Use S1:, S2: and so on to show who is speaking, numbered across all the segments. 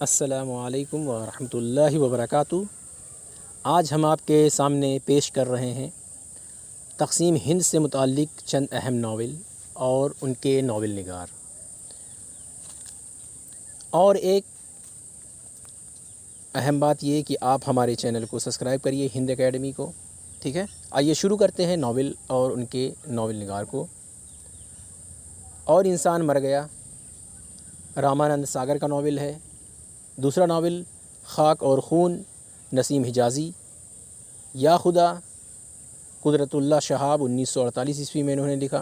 S1: अस्सलामु अलैकुम व रहमतुल्लाहि व बरकातुहू। आज हम आपके सामने पेश कर रहे हैं तक़सीम हिंद से मुताल्लिक़ चंद अहम नावल और उनके नावल निगार। और एक अहम बात ये कि आप हमारे चैनल को सब्सक्राइब करिए, हिंद एकेडमी को। ठीक है, आइए शुरू करते हैं नावल और उनके नावल निगार को। और इंसान मर गया, रामानंद सागर का नावल है। दूसरा नावल खाक और खून, नसीम हिजाज़ी। या खुदा, कुदरतुल्लाह शहाब 1948 ईस्वी में इन्होंने लिखा।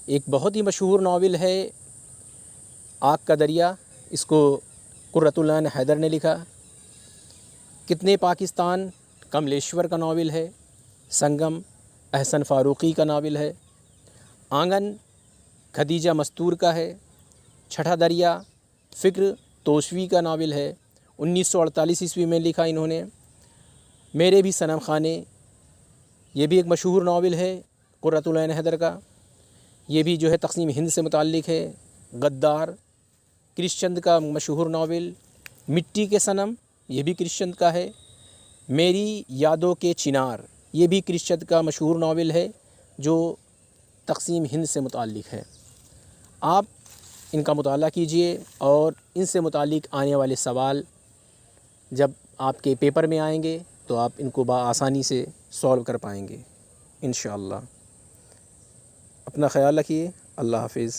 S1: एक बहुत ही मशहूर नावल है आग का दरिया, इसको कुर्रतुल ऐन हैदर ने लिखा। कितने पाकिस्तान, कमलेश्वर का नावल है। संगम, अहसन फ़ारूक़ी का नावल है। आंगन, खदीजा मस्तूर का है। छठा दरिया, फ़िक्र तोशवी का नावल है, 1948 ईस्वी में लिखा इन्होंने। मेरे भी सनम खाने, ये भी एक मशहूर नावल है कुर्रतुल ऐन हैदर का। ये भी जो है तक़सीम हिंद से मुताल्लिक़ है। गद्दार, कृष्णचंद का मशहूर नावल। मिट्टी के सनम, ये भी कृष्णचंद का है। मेरी यादों के चिनार, ये भी कृष्णचंद का मशहूर नावल है जो तक़सीम हिंद से मुताल्लिक़ है। आप इनका मुताला कीजिए और इनसे मुताल्लिक़ आने वाले सवाल जब आपके पेपर में आएंगे तो आप इनको आसानी से सॉल्व कर पाएंगे इंशाअल्लाह। अपना ख़याल रखिए। अल्लाह हाफ़िज़।